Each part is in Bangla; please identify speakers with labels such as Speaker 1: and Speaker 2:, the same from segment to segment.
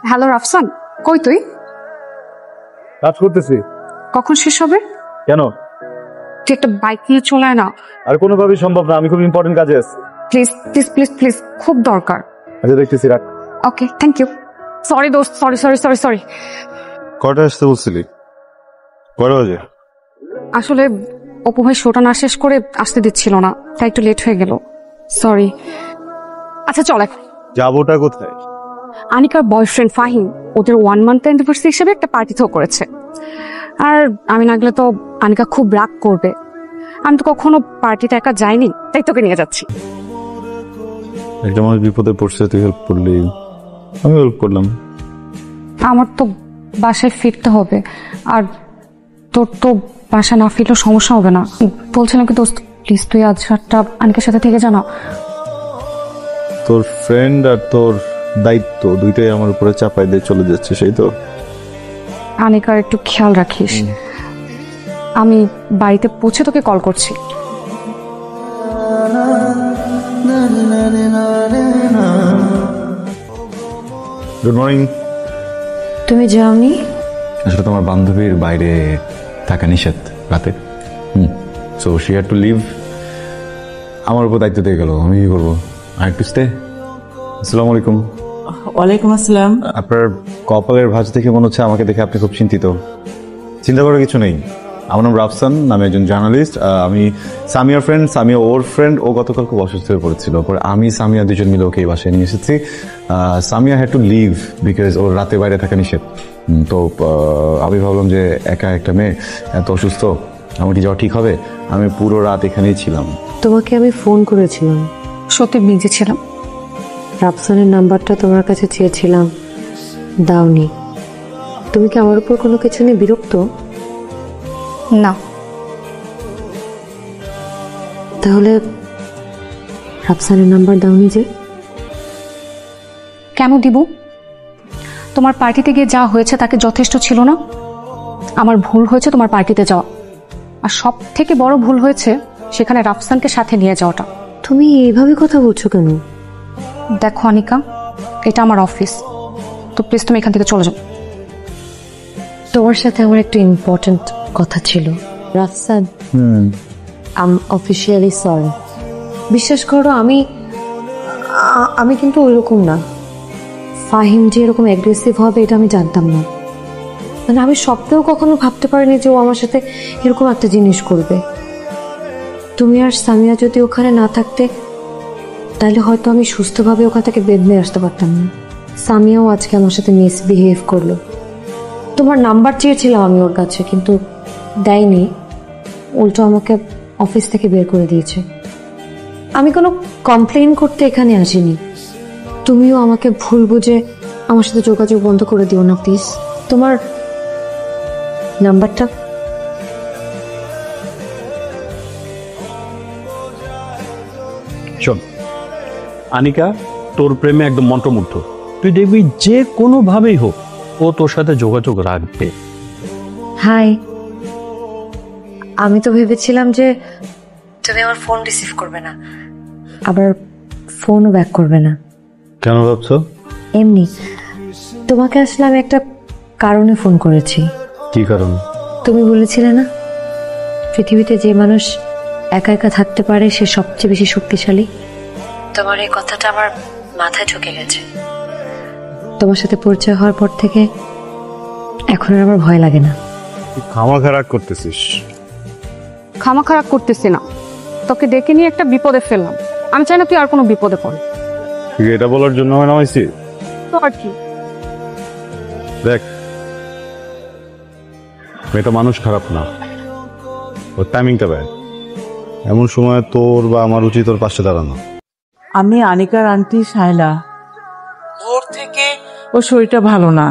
Speaker 1: হ্যালো রাফসান, কই তুই?
Speaker 2: কাজ করতেছি।
Speaker 1: কখন শেষ হবে?
Speaker 2: কেন?
Speaker 1: তুই একটা বাইক নিয়ে চলে আয় না।
Speaker 2: আর কোনোভাবেই সম্ভব না, আমি খুব ইম্পর্টেন্ট কাজে আছি।
Speaker 1: প্লিজ প্লিজ প্লিজ প্লিজ, খুব দরকার।
Speaker 2: আচ্ছা দেখতেছি, রাখ।
Speaker 1: ওকে, থ্যাংক ইউ। সরি দোস্ত, সরি সরি সরি সরি।
Speaker 2: কটা আসতে বলছিলি? কটা বাজে?
Speaker 1: আসলে অপু ভাই শোটা না শেষ করে আসতে দিচ্ছিল না, তাই একটু লেট হয়ে গেল। সরি। আচ্ছা চল এখন।
Speaker 2: যাবোটা কোথায়?
Speaker 1: আনিকার বয়ফ্রেন্ড ফাহিম ওদের 1 মান্থ অ্যানিভার্সারি হিসেবে একটা পার্টি থ্রো করেছে। আর আমি না গেলে তো আনিকা খুব রাগ করবে। আমি তো কখনো পার্টিতে একা যাইনি, তাই তোকে নিয়ে যাচ্ছি।
Speaker 2: একটা মানুষ বিপদে পড়ছে, তুই হেল্প করলি, আমি হেল্প করলাম।
Speaker 1: আমার তো বাসায় ফিরতে হবে, আর তোর তো বাসা না ফিরলেও সমস্যা হবে না। বলছিলাম কি দোস্ত, প্লিজ তুই আজ রাতটা আনিকার সাথে থেকে জানা।
Speaker 2: তোর ফ্রেন্ড আর তোর দায়িত্ব দুইটাই আমার উপরে চাপাই দিয়ে চলে যাচ্ছে, সেই তো।
Speaker 1: আনিকার একটু খেয়াল রাখিস। আমি বাড়িতে পৌঁছে তোকে কল করছি।
Speaker 2: Good morning.
Speaker 1: তুমি যাওনি?
Speaker 3: আসলে তোমার বান্ধবীর বাইরে থাকা নিষেধ রাতে, so she had to leave. আমার উপর দায়িত্ব দিয়ে গেল, আমি কি করবো? আর একটু স্টে। আসসালামু আলাইকুম।
Speaker 4: ওয়ালাইকুম আসসালাম।
Speaker 2: আপনার কপালের ভাঁজ দেখে মনে হচ্ছে আমাকে দেখে আপনি খুব চিন্তিত। চিন্তা করার কিছু নেই। আমার নাম রাফসান, আমি একজন জার্নালিস্ট। আমি সামিয়ার ফ্রেন্ড, সামিয়া ওর ফ্রেন্ড। ও গতকাল খুব অসুস্থ হয়ে পড়েছিল, পরে আমি সামিয়া দুজন মিলে ওকে এই বাসায় নিয়ে এসেছি। Samia had to leave because ওর রাতে বাইরে থাকা নিষেধ। তো আমি ভাবলাম যে একা একটা মেয়ে এত অসুস্থ, আমার কি যাওয়া ঠিক হবে? আমি পুরো রাত এখানেই ছিলাম।
Speaker 5: তোমাকে আমি ফোন করেছিলাম,
Speaker 1: সত্যি ভিজে ছিলাম।
Speaker 5: রাফসানের নাম্বারটা তোমার কাছে চেয়েছিলাম, দাওনি। তুমি কি আমার উপর কোনো কিছু নিয়ে বিরক্ত?
Speaker 1: না।
Speaker 5: তাহলে রাফসানের নাম্বার দাওনি যে?
Speaker 1: কেন দিব? তোমার পার্টিতে গিয়ে যা হয়েছে তাকে যথেষ্ট ছিল না? আমার ভুল হয়েছে তোমার পার্টিতে যাওয়া, আর সব থেকে বড় ভুল হয়েছে সেখানে রাফসানকে সাথে নিয়ে যাওয়াটা।
Speaker 5: তুমি এইভাবে কথা বলছো কেন?
Speaker 1: দেখো আনিকা, এটা আমার অফিস, তো প্লিজ তুমি এখান থেকে চলে যাও।
Speaker 5: তোমার সাথে আমার একটু ইম্পর্টেন্ট কথা ছিল। Rafsan, I am officially sorry. বিশ্বাস করো, আমি কিন্তু ওইরকম না। ফাহিম যে এরকম অ্যাগ্রেসিভ হবে এটা আমি জানতাম না। মানে আমি স্বপ্নেও কখনো ভাবতে পারিনি যে ও আমার সাথে এরকম একটা জিনিস করবে। তুমি আর সামিয়া যদি ওখানে না থাকতে, তাহলে হয়তো আমি সুস্থভাবে ওখান থেকে বের নিয়ে আসতে পারতাম না। সামিয়াও আজকে আমার সাথে মিসবিহেভ করলো। তোমার নাম্বার চেয়েছিলাম আমি ওর কাছে, কিন্তু দেয়নি, উল্টো আমাকে অফিস থেকে বের করে দিয়েছে। আমি কোনো কমপ্লেইন করতে এখানে আসিনি। তুমিও আমাকে ভুল বুঝে আমার সাথে যোগাযোগ বন্ধ করে দিও না প্লিজ। তোমার নাম্বারটা?
Speaker 6: শোন আনিকা, তোর প্রেমে একদম মন্ত্রমুগ্ধ। তুই দেখবি যে কোনো ভাবেই হোক ও তোর সাথে যোগাযোগ রাখবে।
Speaker 5: হাই, আমি তো ভেবেছিলাম যে তুমি আমার ফোন রিসিভ করবে না, আবার ফোনও ব্যাক করবে না।
Speaker 2: কেন ভাবছো?
Speaker 5: এমনি। তোমাকে আসলে আমি একটা কারণে ফোন করেছি।
Speaker 2: কি কারণ?
Speaker 5: তুমি বলেছিলে না পৃথিবীতে যে মানুষ একা একা থাকতে পারে সে সবচেয়ে বেশি শক্তিশালী। তোমার এই কথাটা আমার মাথায় ঢুকে গেছে। তোমার সাথে পরিচয় হওয়ার পর থেকে এখন আর আমার ভয় লাগে না।
Speaker 2: খামাখা রাগ করতেছিস?
Speaker 1: খামা খারাপ করতেছি না, তোকে ডেকে নিয়ে একটা বিপদে ফেললাম। আমি চাই না তুই আর কোনো বিপদে পড়।
Speaker 2: তুই এটা বলার জন্য আমি নামাইছি?
Speaker 1: তো আর কি?
Speaker 2: দেখ, মেয়েটা মানুষ খারাপ না, ওর টাইমিংটা ব্যাড। এমন সময় তোর বা আমার উচিত ওর পাশে দাঁড়ানো।
Speaker 4: আমি আনিকার আন্টি শায়লা। ভোর থেকে ও শরীরটা ভালো না,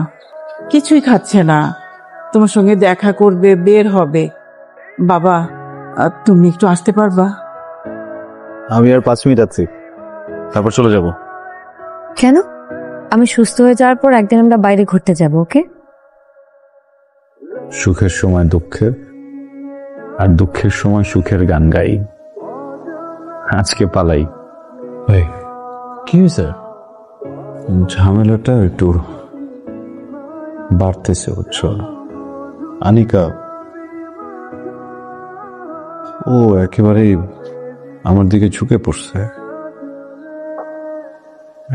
Speaker 4: কিছুই খাচ্ছে না। তোমার সঙ্গে দেখা করবে, বের হবে। বাবা, তুমি একটু আসতে পারবা?
Speaker 2: আমি আর 5 মিনিট আছি, তারপর চলে যাব।
Speaker 5: কেন? আমি সুস্থ হয়ে যাওয়ার পর একদিন আমরা বাইরে ঘুরতে যাব, ওকে?
Speaker 3: সুখের সময় দুঃখের, আর দুঃখের সময় সুখের গান গাই। আজকে পালাই।
Speaker 6: কি হয়েছে?
Speaker 3: ঝামেলাটা একটু বাড়তেছে, বুঝছো? আনিকা ও একেবারেই আমার দিকে ঝুঁকে পড়ছে।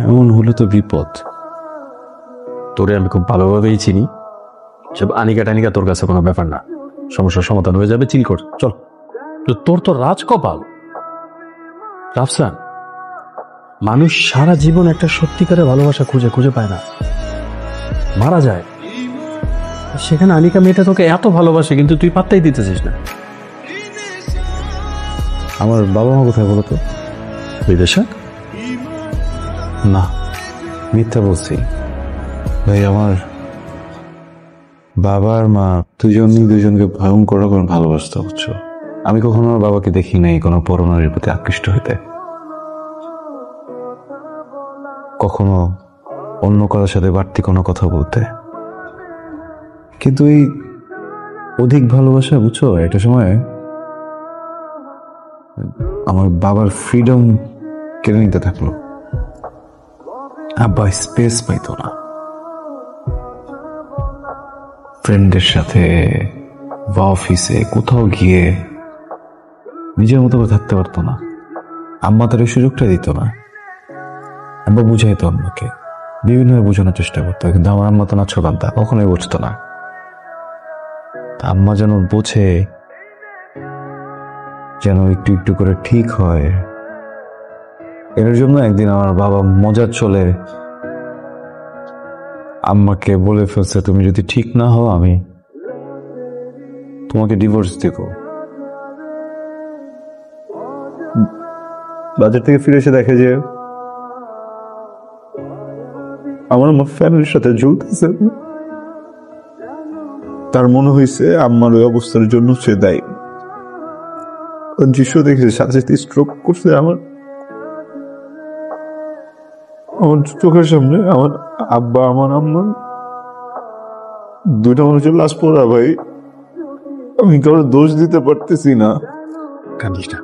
Speaker 3: এমন হলে তো বিপদ।
Speaker 6: তোরে আমি খুব ভালোভাবেই চিনি, সব আনিকা টানিকা তোর কাছে কোনো ব্যাপার না, সমস্যার সমাধান হয়ে যাবে, চিল কর, চল। তো তোর তো রাজকপাল রাফসান। মানুষ সারা জীবন একটা সত্যিকারের ভালোবাসা খুঁজে খুঁজে পায় না, মারা যায়। সেখানে আনিকা মেয়েটা তোকে এত ভালোবাসে, কিন্তু তুই পাত্তাই দিতেছিস না।
Speaker 3: আমার বাবা মা কোথায় বলো তো?
Speaker 6: বিদেশে?
Speaker 3: না, মিথ্যা বলছি ভাই। আমার বাবা আর মা দুজনকে ভয়ঙ্কর রকম ভালোবাসতে, বুঝছো? আমি কখনো আমার বাবাকে দেখি নাই কোনো পরনারীর প্রতি আকৃষ্ট হইতে, কখনো অন্য কারোর সাথে বাড়তি কোনো কথা বলতে। কিন্তু এই অধিক ভালোবাসা, বুঝছো, একটা সময় আমার বাবার ফ্রিডম কেড়ে নিতে থাকলো। আব্বা স্পেস পাইতো না, ফ্রেন্ডের সাথে বা অফিসে কোথাও গিয়ে নিজের মতো করে থাকতে পারতো না। আম্মা তার এই সুযোগটা দিত না। আব্বা বুঝাইতো আম্মাকে, বিভিন্নভাবে বোঝানোর চেষ্টা করতো, কিন্তু আমার আম্মা তো নাচ্ছকান্তা, কখনোই বুঝতো না। আম্মা যেন বোঝে, যেন একটু একটু করে ঠিক হয়, এর জন্য একদিন আমার বাবা মজার চলে আম্মাকে বলে ফেলছে, তুমি যদি ঠিক না হও আমি তোমাকে ডিভোর্স দেব।
Speaker 2: বাজার থেকে ফিরে এসে দেখে যে আমার ফ্যামিলির সাথে ঝুলতেছে। তার মনে হয়েছে আম্মার ওই অবস্থার জন্য সে দায়ী। দৃশ্য দেখেছে, সাথে সাথে স্ট্রোক করছে। আমার চোখের সামনে আমার আব্বা, আমার আম্মা, দুইটা মানুষের লাশ পড়া। ভাই, আমি কারোর দোষ দিতে পারতেছি না।
Speaker 6: কান্দিস না।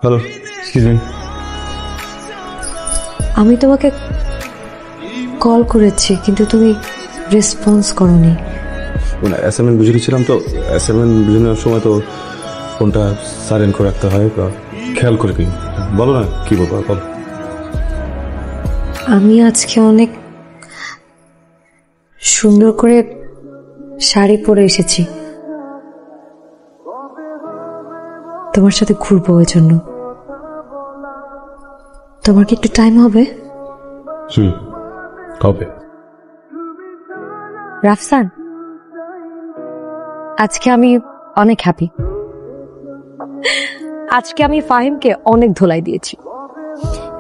Speaker 6: Hello, excuse me.
Speaker 5: আমি তোমাকে কল করেছি, কিন্তু তুমি রেসপন্স করোনি।
Speaker 6: অ্যাসাইনমেন্ট বুঝে দিচ্ছিলাম, তো অ্যাসাইনমেন্ট বুঝানোর সময় তো ফোনটা সাইলেন্ট করে রাখতে হয়, খেয়াল করে কি বলো না, কি বলবো বলো।
Speaker 5: আমি আজকে অনেক সুন্দর করে শাড়ি পরে এসেছি, তোমার সাথে ঘুরবো, ওই জন্য। তোমার কি একটু টাইম হবে?
Speaker 6: হবে।
Speaker 5: রাফসান, আজকে আমি অনেক হ্যাপি। আজকে আমি ফাহিমকে অনেক ধোলাই দিয়েছি,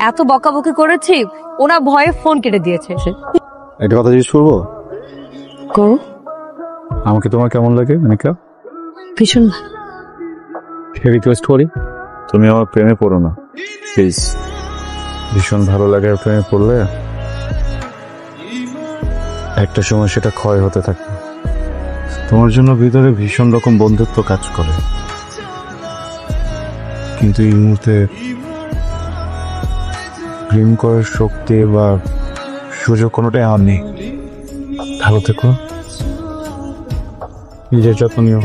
Speaker 5: এত বকাবকি করেছি, ওনা ভয়ে ফোন কেটে দিয়েছে।
Speaker 3: একটা কথা জিজ্ঞেস করবো?
Speaker 5: করো।
Speaker 3: আমাকে তোমার কেমন লাগে আনিকা?
Speaker 5: ভীষণ ভালো।
Speaker 3: রিকোয়েস্ট করি, তুমি আমার প্রেমে পড়ো না প্লিজ। ভীষণ ভালো লাগে, প্রেমে পড়লে একটা সময় সেটা ক্ষয় হতে থাকে। তোমার জন্য ভিতরে ভীষণ রকম বন্ধুত্ব কাজ করে, কিন্তু এই মুহূর্তে প্রেম করার শক্তি বা সুযোগ কোনোটাই আমার নেই। ভালো থেকো, নিজের যত্ন নিও।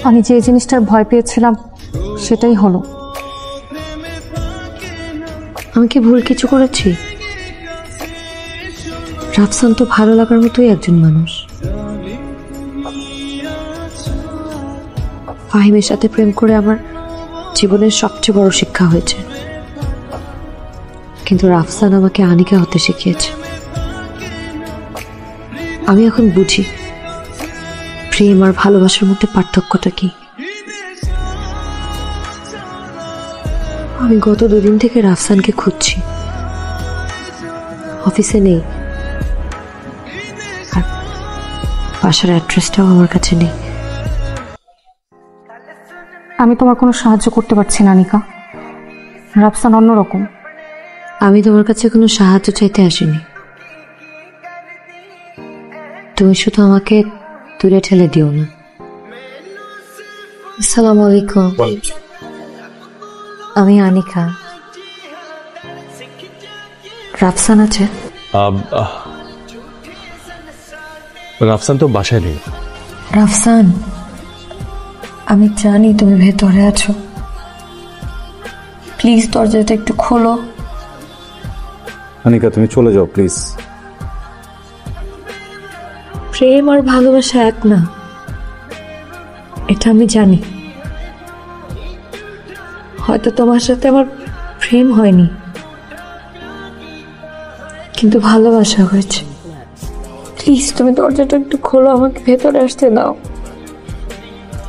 Speaker 1: আমি যে জিনিসটার ভয় পেয়েছিলাম সেটাই হলো।
Speaker 5: আমি কি ভুল কিছু করেছি? রাফসান তো ভালো লাগার মতোই একজন মানুষ। ফাহিমের সাথে প্রেম করে আমার জীবনের সবচেয়ে বড় শিক্ষা হয়েছে, কিন্তু রাফসান আমাকে আনিকা হতে শিখিয়েছে। আমি এখন বুঝি প্রেম আর ভালোবাসার মধ্যে পার্থক্যটা কি। আমি গত 2 দিন থেকে রাফসানকে খুঁজছি, অফিসে নেই, আর বাসার অ্যাড্রেসটাও আমার কাছে নেই।
Speaker 1: আমি তোমার কোনো সাহায্য করতে পারছি না আনিকা। রাফসান অন্যরকম।
Speaker 5: আমি তোমার কাছে কোনো সাহায্য চাইতে আসিনি, তুমি শুধু আমাকে দূরে ঠেলে দিও না। আসসালামু আলাইকুম। আমি আনিকা। রাফসান আছে?
Speaker 6: রাফসান তো বাসায় নেই।
Speaker 5: রাফসান, আমি জানি তুমি ভেতরে আছো, প্লিজ দরজাটা একটু খোলো।
Speaker 2: আনিকা তুমি চলে যাও প্লিজ।
Speaker 5: প্রেম আর ভালোবাসা এক না, এটা আমি জানি। হয়তো তোমার সাথে আমার প্রেম হয়নি, কিন্তু ভালোবাসা হয়েছে। প্লিজ তুমি দরজাটা একটু খোলো, আমাকে ভেতরে আসতে দাও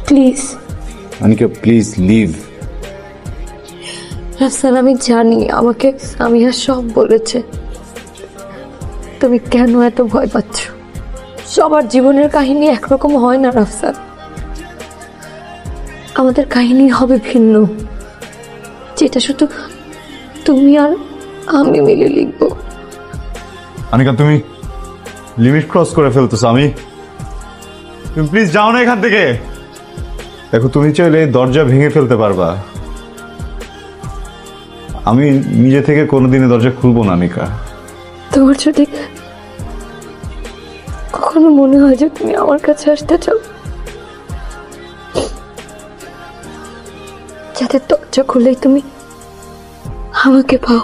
Speaker 5: please.
Speaker 2: Anika please leave.
Speaker 5: Rafsan, আমি জানি আমাকে সামিয়া সব বলেছে, তুমি কেন এত ভয় পাচ্ছ? সবার জীবনের কাহিনী একরকম হয় না রাফসান, আমাদের কাহিনী হবে ভিন্ন, যেটা শুধু তুমি আর আমি মিলে লিখবো।
Speaker 2: আনিকা তুমি লিমিট ক্রস করে ফেলতেছো। তুমি প্লিজ যাও না এখান থেকে। দেখো তুমি চাইলে দরজা ভেঙে ফেলতে পারবা, আমি নিজে থেকে কোনোদিনই দরজা খুলবো না আনিকা।
Speaker 5: তোমার যদি কখনো মনে হয় যে তুমি আমার কাছে আসতে চাও, যাতে দরজা খুলেই তুমি আমাকে পাও।